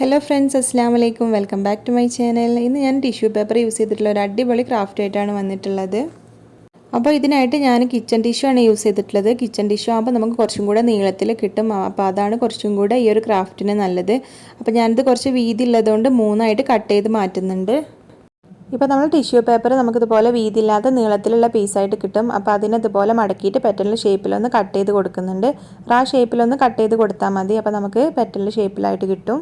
Hello friends, അസ്സാം വലൈക്കും. Welcome back to my channel. ഇന്ന് ഞാൻ ടിഷ്യൂ പേപ്പർ യൂസ് ചെയ്തിട്ടുള്ള ഒരു അടിപൊളി ക്രാഫ്റ്റ് ആയിട്ടാണ് വന്നിട്ടുള്ളത്. അപ്പോൾ ഇതിനായിട്ട് ഞാൻ കിച്ചൺ ടിഷ്യൂ ആണ് യൂസ് ചെയ്തിട്ടുള്ളത്. കിച്ചൺ ടിഷ്യൂ ആകുമ്പോൾ നമുക്ക് കുറച്ചും കൂടെ നീളത്തിൽ കിട്ടും. അപ്പോൾ അതാണ് കുറച്ചും കൂടെ ഈ ഒരു ക്രാഫ്റ്റിന് നല്ലത്. അപ്പോൾ ഞാനിത് കുറച്ച് വീതി ഉള്ളതുകൊണ്ട് 3ആയിട്ട് കട്ട് ചെയ്ത് മാറ്റുന്നുണ്ട്. ഇപ്പോൾ നമ്മൾ ടിഷ്യൂ പേപ്പർ നമുക്കിതുപോലെ വീതിയില്ലാത്ത നീളത്തിലുള്ള പീസായിട്ട് കിട്ടും. അപ്പോൾ അതിനതുപോലെ മടക്കിയിട്ട് പെറ്റലിൻ്റെ ഷേപ്പിലൊന്ന് കട്ട് ചെയ്ത് കൊടുക്കുന്നുണ്ട്. ആ ഷേപ്പിലൊന്ന് കട്ട് ചെയ്ത് കൊടുത്താൽ മതി. അപ്പോൾ നമുക്ക് പെറ്റലിൻ്റെ ഷേപ്പിലായിട്ട് കിട്ടും.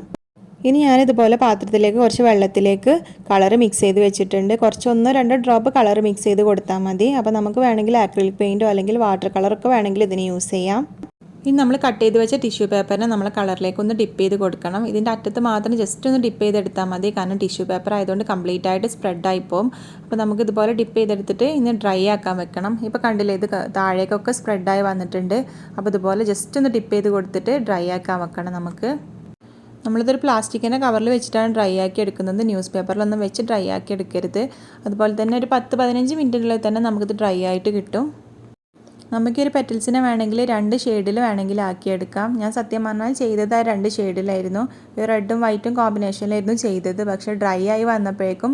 ഇനി ഞാനിതുപോലെ പാത്രത്തിലേക്ക് കുറച്ച് വെള്ളത്തിലേക്ക് കളർ മിക്സ് ചെയ്ത് വെച്ചിട്ടുണ്ട്. കുറച്ച് 1-2 ഡ്രോപ്പ് കളർ മിക്സ് ചെയ്ത് കൊടുത്താൽ മതി. അപ്പോൾ നമുക്ക് വേണമെങ്കിൽ ആക്രിലിക് പെയിൻറ്റോ അല്ലെങ്കിൽ വാട്ടർ കളറൊക്കെ വേണമെങ്കിൽ ഇതിന് യൂസ് ചെയ്യാം. ഇനി നമ്മൾ കട്ട് ചെയ്ത് വെച്ച ടിഷ്യൂ പേപ്പറിനെ നമ്മൾ കളറിലേക്ക് ഒന്ന് ഡിപ്പ് ചെയ്ത് കൊടുക്കണം. ഇതിൻ്റെ അറ്റത്ത് മാത്രം ജസ്റ്റ് ഒന്ന് ഡിപ്പ് ചെയ്തെടുത്താൽ മതി. കാരണം ടിഷ്യൂ പേപ്പർ ആയതുകൊണ്ട് കംപ്ലീറ്റ് ആയിട്ട് സ്പ്രെഡായി പോകും. അപ്പോൾ നമുക്ക് ഇതുപോലെ ഡിപ്പ് ചെയ്തെടുത്തിട്ട് ഇനി ഡ്രൈ ആക്കാൻ വെക്കണം. ഇപ്പോൾ കണ്ടില്ലേ, ഇത് താഴേക്കൊക്കെ സ്പ്രെഡായി വന്നിട്ടുണ്ട്. അപ്പോൾ ഇതുപോലെ ജസ്റ്റ് ഒന്ന് ഡിപ്പ് ചെയ്ത് കൊടുത്തിട്ട് ഡ്രൈ ആക്കാൻ വെക്കണം. നമ്മളിതൊരു പ്ലാസ്റ്റിക്കിൻ്റെ കവറിൽ വെച്ചിട്ടാണ് ഡ്രൈ ആക്കി എടുക്കുന്നത്. ന്യൂസ് പേപ്പറിലൊന്നും വെച്ച് ഡ്രൈ ആക്കി എടുക്കരുത്. അതുപോലെ തന്നെ ഒരു 10-15 മിനിറ്റിനുള്ളിൽ തന്നെ നമുക്കിത് ഡ്രൈ ആയിട്ട് കിട്ടും. നമുക്ക് ഈ ഒരു പെറ്റൽസിനെ വേണമെങ്കിൽ 2 ഷെയ്ഡിൽ വേണമെങ്കിൽ ആക്കിയെടുക്കാം. ഞാൻ സത്യം പറഞ്ഞാൽ ചെയ്തത് ആ 2 ഷെയ്ഡിലായിരുന്നു. റെഡും വൈറ്റും കോമ്പിനേഷനിലായിരുന്നു ചെയ്തത്. പക്ഷേ ഡ്രൈ ആയി വന്നപ്പോഴേക്കും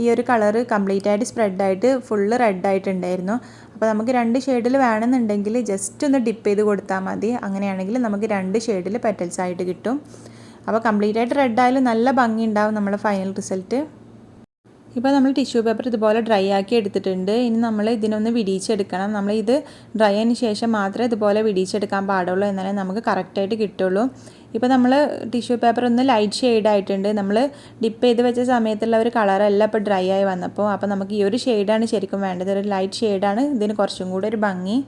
ഈ ഒരു കളറ് കംപ്ലീറ്റ് ആയിട്ട് സ്പ്രെഡായിട്ട് ഫുള്ള് റെഡായിട്ടുണ്ടായിരുന്നു. അപ്പോൾ നമുക്ക് 2 ഷെയ്ഡിൽ വേണമെന്നുണ്ടെങ്കിൽ ജസ്റ്റ് ഒന്ന് ഡിപ്പ് ചെയ്ത് കൊടുത്താൽ മതി. അങ്ങനെയാണെങ്കിൽ നമുക്ക് 2 ഷെയ്ഡിൽ പെറ്റൽസ് ആയിട്ട് കിട്ടും. അപ്പോൾ കംപ്ലീറ്റ് ആയിട്ട് റെഡ് ആയാലും നല്ല ഭംഗി ഉണ്ടാവും നമ്മുടെ ഫൈനൽ റിസൾട്ട്. ഇപ്പോൾ നമ്മൾ ടിഷ്യൂ പേപ്പർ ഇതുപോലെ ഡ്രൈ ആക്കി എടുത്തിട്ടുണ്ട്. ഇനി നമ്മൾ ഇതിനൊന്ന് വിടിയിച്ചെടുക്കണം. ഇത് ഡ്രൈ ആയതിന് ശേഷം മാത്രമേ ഇതുപോലെ വിടിയിച്ചെടുക്കാൻ പാടുള്ളൂ. എന്നാലേ നമുക്ക് കറക്റ്റായിട്ട് കിട്ടുള്ളൂ. ഇപ്പോൾ നമ്മൾ ടിഷ്യൂ പേപ്പർ ഒന്ന് ലൈറ്റ് ഷെയ്ഡ് ആയിട്ടുണ്ട്. നമ്മൾ ഡിപ്പ് ചെയ്ത് വെച്ച സമയത്തുള്ള ഒരു കളറല്ല ഇപ്പോൾ ഡ്രൈ ആയി വന്നപ്പോൾ. അപ്പോൾ നമുക്ക് ഈ ഒരു ഷെയ്ഡാണ് ശരിക്കും വേണ്ടത്. ഒരു ലൈറ്റ് ഷെയ്ഡാണ് ഇതിന് കുറച്ചും കൂടെ ഒരു ഭംഗി.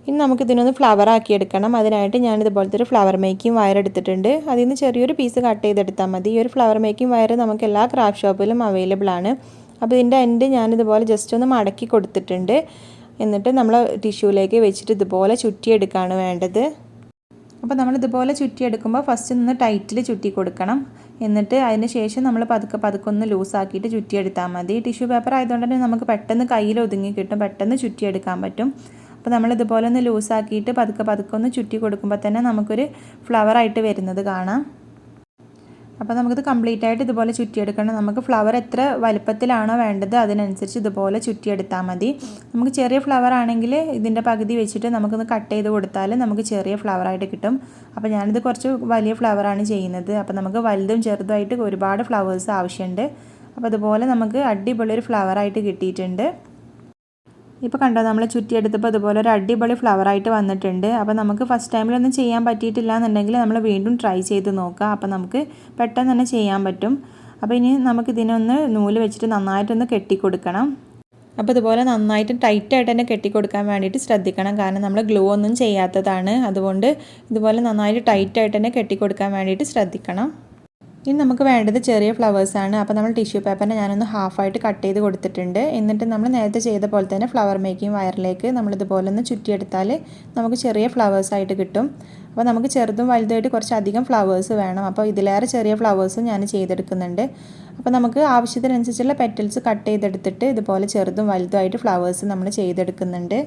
ഇനി നമുക്കിതിനൊന്ന് ഫ്ലവർ ആക്കിയെടുക്കണം. അതിനായിട്ട് ഞാനിതുപോലത്തെ ഒരു ഫ്ലവർ മേക്കിംഗ് വയർ എടുത്തിട്ടുണ്ട്. അതിൽ നിന്ന് ചെറിയൊരു പീസ് കട്ട് ചെയ്തെടുത്താൽ മതി. ഈ ഒരു ഫ്ലവർ മേക്കിംഗ് വയർ നമുക്ക് എല്ലാ ക്രാഫ്റ്റ് ഷോപ്പിലും അവൈലബിൾ ആണ്. അപ്പോൾ ഇതിൻ്റെ എൻഡ് ഞാനിതുപോലെ ജസ്റ്റ് ഒന്ന് മടക്കി കൊടുത്തിട്ടുണ്ട്. എന്നിട്ട് നമ്മൾ ടിഷ്യൂലേക്ക് വെച്ചിട്ട് ഇതുപോലെ ചുറ്റിയെടുക്കുകയാണ് വേണ്ടത്. അപ്പോൾ നമ്മളിതുപോലെ ചുറ്റിയെടുക്കുമ്പോൾ ഫസ്റ്റ് ഒന്ന് ടൈറ്റിൽ ചുറ്റി കൊടുക്കണം. എന്നിട്ട് അതിന് ശേഷം നമ്മൾ പതുക്കെ ഒന്ന് ലൂസാക്കിയിട്ട് ചുറ്റിയെടുത്താൽ മതി. ടിഷ്യൂ പേപ്പർ ആയതുകൊണ്ട് തന്നെ നമുക്ക് പെട്ടെന്ന് കയ്യിൽ ഒതുങ്ങി കിട്ടും, പെട്ടെന്ന് ചുറ്റിയെടുക്കാൻ പറ്റും. അപ്പോൾ നമ്മളിതുപോലെ ഒന്ന് ലൂസാക്കിയിട്ട് പതുക്കെ ഒന്ന് ചുറ്റി കൊടുക്കുമ്പോൾ തന്നെ നമുക്കൊരു ഫ്ലവറായിട്ട് വരുന്നത് കാണാം. അപ്പോൾ നമുക്കിത് കംപ്ലീറ്റ് ആയിട്ട് ഇതുപോലെ ചുറ്റിയെടുക്കണം. നമുക്ക് ഫ്ലവർ എത്ര വലുപ്പത്തിലാണോ വേണ്ടത് അതിനനുസരിച്ച് ഇതുപോലെ ചുറ്റിയെടുത്താൽ മതി. നമുക്ക് ചെറിയ ഫ്ലവർ ആണെങ്കിൽ ഇതിൻ്റെ പകുതി വെച്ചിട്ട് നമുക്കൊന്ന് കട്ട് ചെയ്ത് കൊടുത്താൽ നമുക്ക് ചെറിയ ഫ്ലവറായിട്ട് കിട്ടും. അപ്പോൾ ഞാനിത് കുറച്ച് വലിയ ഫ്ലവറാണ് ചെയ്യുന്നത്. അപ്പോൾ നമുക്ക് വലുതും ചെറുതുമായിട്ട് ഒരുപാട് ഫ്ലവേഴ്സ് ആവശ്യമുണ്ട്. അപ്പോൾ അതുപോലെ നമുക്ക് അടിപൊളി ഒരു ഫ്ലവറായിട്ട് കിട്ടിയിട്ടുണ്ട്. ഇപ്പോൾ കണ്ടോ, നമ്മൾ ചുറ്റിയെടുത്തപ്പോൾ അതുപോലെ ഒരു അടിപൊളി ഫ്ലവറായിട്ട് വന്നിട്ടുണ്ട്. അപ്പോൾ നമുക്ക് ഫസ്റ്റ് ടൈമിലൊന്നും ചെയ്യാൻ പറ്റിയിട്ടില്ല എന്നുണ്ടെങ്കിൽ നമ്മൾ വീണ്ടും ട്രൈ ചെയ്ത് നോക്കുക. അപ്പോൾ നമുക്ക് പെട്ടെന്ന് തന്നെ ചെയ്യാൻ പറ്റും. അപ്പോൾ ഇനി നമുക്കിതിനൊന്ന് നൂല് വെച്ചിട്ട് നന്നായിട്ടൊന്ന് കെട്ടിക്കൊടുക്കണം. അപ്പോൾ ഇതുപോലെ നന്നായിട്ട് ടൈറ്റായിട്ട് തന്നെ കെട്ടിക്കൊടുക്കാൻ വേണ്ടിയിട്ട് ശ്രദ്ധിക്കണം. കാരണം നമ്മൾ ഗ്ലൂ ഒന്നും ചെയ്യാത്തതാണ്. അതുകൊണ്ട് ഇതുപോലെ നന്നായിട്ട് ടൈറ്റായിട്ട് തന്നെ കെട്ടിക്കൊടുക്കാൻ വേണ്ടിയിട്ട് ശ്രദ്ധിക്കണം. ഇനി നമുക്ക് വേണ്ടത് ചെറിയ ഫ്ലവേഴ്സാണ്. അപ്പോൾ നമ്മൾ ടിഷ്യൂ പേപ്പറിനെ ഞാനൊന്ന് ഹാഫായിട്ട് കട്ട് ചെയ്ത് കൊടുത്തിട്ടുണ്ട്. എന്നിട്ട് നമ്മൾ നേരത്തെ ചെയ്ത പോലെ തന്നെ ഫ്ലവർ മേക്കിംഗ് വയറിലേക്ക് നമ്മളിതുപോലെ ഒന്ന് ചുറ്റിയെടുത്താൽ നമുക്ക് ചെറിയ ഫ്ലവേഴ്സായിട്ട് കിട്ടും. അപ്പോൾ നമുക്ക് ചെറുതും വലുതായിട്ട് കുറച്ചധികം ഫ്ലവേഴ്സ് വേണം. അപ്പോൾ ഇതിലേറെ ചെറിയ ഫ്ലവേഴ്സും ഞാൻ ചെയ്തെടുക്കുന്നുണ്ട്. അപ്പോൾ നമുക്ക് ആവശ്യത്തിനനുസരിച്ചുള്ള പെറ്റൽസ് കട്ട് ചെയ്തെടുത്തിട്ട് ഇതുപോലെ ചെറുതും വലുതുമായിട്ട് ഫ്ലവേഴ്സ് നമ്മൾ ചെയ്തെടുക്കുന്നുണ്ട്.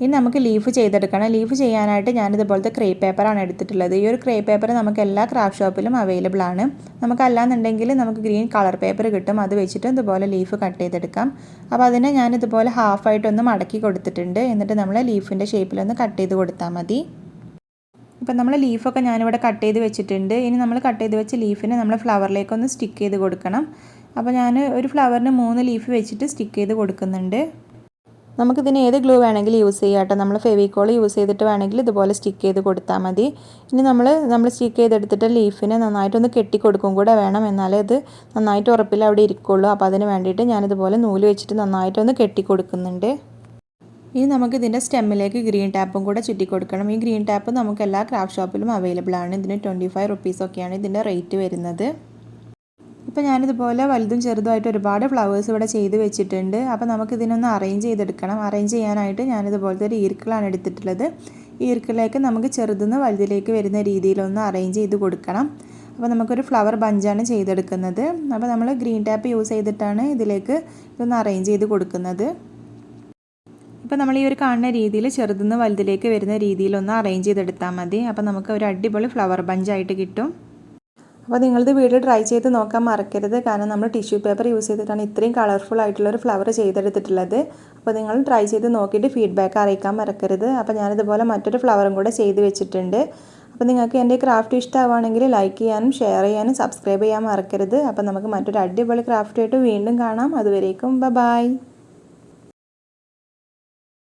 ഇനി നമുക്ക് ലീഫ് ചെയ്തെടുക്കണം. ലീഫ് ചെയ്യാനായിട്ട് ഞാനിതുപോലത്തെ ക്രേപ്പ് പേപ്പറാണ് എടുത്തിട്ടുള്ളത്. ഈ ഒരു ക്രേപ്പ് പേപ്പർ നമുക്ക് എല്ലാ ക്രാഫ്റ്റ് ഷോപ്പിലും അവൈലബിൾ ആണ്. നമുക്കല്ലാന്നുണ്ടെങ്കിൽ നമുക്ക് ഗ്രീൻ കളർ പേപ്പർ കിട്ടും. അത് വെച്ചിട്ട് ഇതുപോലെ ലീഫ് കട്ട് ചെയ്തെടുക്കാം. അപ്പോൾ അതിനെ ഞാനിതുപോലെ ഹാഫായിട്ടൊന്ന് മടക്കി കൊടുത്തിട്ടുണ്ട്. എന്നിട്ട് നമ്മൾ ലീഫിൻ്റെ ഷേപ്പിലൊന്ന് കട്ട് ചെയ്ത് കൊടുത്താൽ മതി. ഇപ്പം നമ്മൾ ലീഫൊക്കെ ഞാനിവിടെ കട്ട് ചെയ്ത് വെച്ചിട്ടുണ്ട്. ഇനി നമ്മൾ കട്ട് ചെയ്ത് വെച്ച ലീഫിനെ നമ്മൾ ഫ്ലവറിലേക്കൊന്ന് സ്റ്റിക്ക് ചെയ്ത് കൊടുക്കണം. അപ്പോൾ ഞാൻ ഒരു ഫ്ലവറിന് 3 ലീഫ് വെച്ചിട്ട് സ്റ്റിക്ക് ചെയ്ത് കൊടുക്കുന്നുണ്ട്. നമുക്കിതിന് ഏത് ഗ്ലൂ വേണമെങ്കിലും യൂസ് ചെയ്യാം കേട്ടോ. നമ്മൾ ഫെവിക്കോൾ യൂസ് ചെയ്തിട്ട് വേണമെങ്കിൽ ഇതുപോലെ സ്റ്റിക്ക് ചെയ്ത് കൊടുത്താൽ മതി. ഇനി നമ്മൾ സ്റ്റിക്ക് ചെയ്തെടുത്തിട്ട് ലീഫിനെ നന്നായിട്ടൊന്ന് കെട്ടിക്കൊടുക്കും കൂടെ വേണം. എന്നാലേ ഇത് നന്നായിട്ട് ഉറപ്പിൽ അവിടെ ഇരിക്കുള്ളൂ. അപ്പോൾ അതിന് വേണ്ടിയിട്ട് ഞാനിതുപോലെ നൂല് വെച്ചിട്ട് നന്നായിട്ടൊന്ന് കെട്ടിക്കൊടുക്കുന്നുണ്ട്. ഇനി നമുക്കിതിൻ്റെ സ്റ്റെമ്മിലേക്ക് ഗ്രീൻ ടാപ്പും കൂടെ ചുറ്റി കൊടുക്കണം. ഈ ഗ്രീൻ ടാപ്പ് നമുക്ക് എല്ലാ ക്രാഫ്റ്റ് ഷോപ്പിലും അവൈലബിൾ ആണ്. ഇതിന് 25 റുപ്പീസൊക്കെയാണ് ഇതിൻ്റെ റേറ്റ് വരുന്നത്. ഇപ്പോൾ ഞാനിതുപോലെ വലുതും ചെറുതുമായിട്ട് ഒരുപാട് ഫ്ലവേഴ്സ് ഇവിടെ ചെയ്ത് വെച്ചിട്ടുണ്ട്. അപ്പോൾ നമുക്കിതിനൊന്ന് അറേഞ്ച് ചെയ്തെടുക്കണം. അറേഞ്ച് ചെയ്യാനായിട്ട് ഞാനിതുപോലത്തെ ഒരു ഈർക്കിളാണ് എടുത്തിട്ടുള്ളത്. ഈ ഈർക്കിളിലേക്ക് നമുക്ക് ചെറുതുനിന്ന് വലുതിലേക്ക് വരുന്ന രീതിയിലൊന്ന് അറേഞ്ച് ചെയ്ത് കൊടുക്കണം. അപ്പോൾ നമുക്കൊരു ഫ്ലവർ ബഞ്ചാണ് ചെയ്തെടുക്കുന്നത്. അപ്പോൾ നമ്മൾ ഗ്രീൻ ടാപ്പ് യൂസ് ചെയ്തിട്ടാണ് ഇതിലേക്ക് ഇതൊന്ന് അറേഞ്ച് ചെയ്ത് കൊടുക്കുന്നത്. ഇപ്പോൾ നമ്മൾ ഈ ഒരു കാണുന്ന രീതിയിൽ ചെറുതുനിന്ന് വലുതിലേക്ക് വരുന്ന രീതിയിലൊന്ന് അറേഞ്ച് ചെയ്തെടുത്താൽ മതി. അപ്പോൾ നമുക്ക് ഒരു അടിപൊളി ഫ്ലവർ ബഞ്ചായിട്ട് കിട്ടും. അപ്പോൾ നിങ്ങളിത് വീട്ടിൽ ട്രൈ ചെയ്ത് നോക്കാൻ മറക്കരുത്. കാരണം നമ്മൾ ടിഷ്യൂ പേപ്പർ യൂസ് ചെയ്തിട്ടാണ് ഇത്രയും കളർഫുൾ ആയിട്ടുള്ളൊരു ഫ്ലവർ ചെയ്തെടുത്തിട്ടുള്ളത്. അപ്പോൾ നിങ്ങൾ ട്രൈ ചെയ്ത് നോക്കിയിട്ട് ഫീഡ്ബാക്ക് അറിയിക്കാൻ മറക്കരുത്. അപ്പോൾ ഞാനിതുപോലെ മറ്റൊരു ഫ്ലവറും കൂടെ ചെയ്ത് വെച്ചിട്ടുണ്ട്. അപ്പോൾ നിങ്ങൾക്ക് എൻ്റെ ക്രാഫ്റ്റ് ഇഷ്ടമാവുകയാണെങ്കിൽ ലൈക്ക് ചെയ്യാനും ഷെയർ ചെയ്യാനും സബ്സ്ക്രൈബ് ചെയ്യാൻ മറക്കരുത്. അപ്പോൾ നമുക്ക് മറ്റൊരു അടിപൊളി ക്രാഫ്റ്റുമായിട്ട് വീണ്ടും കാണാം. അതുവരേക്കും ബൈ.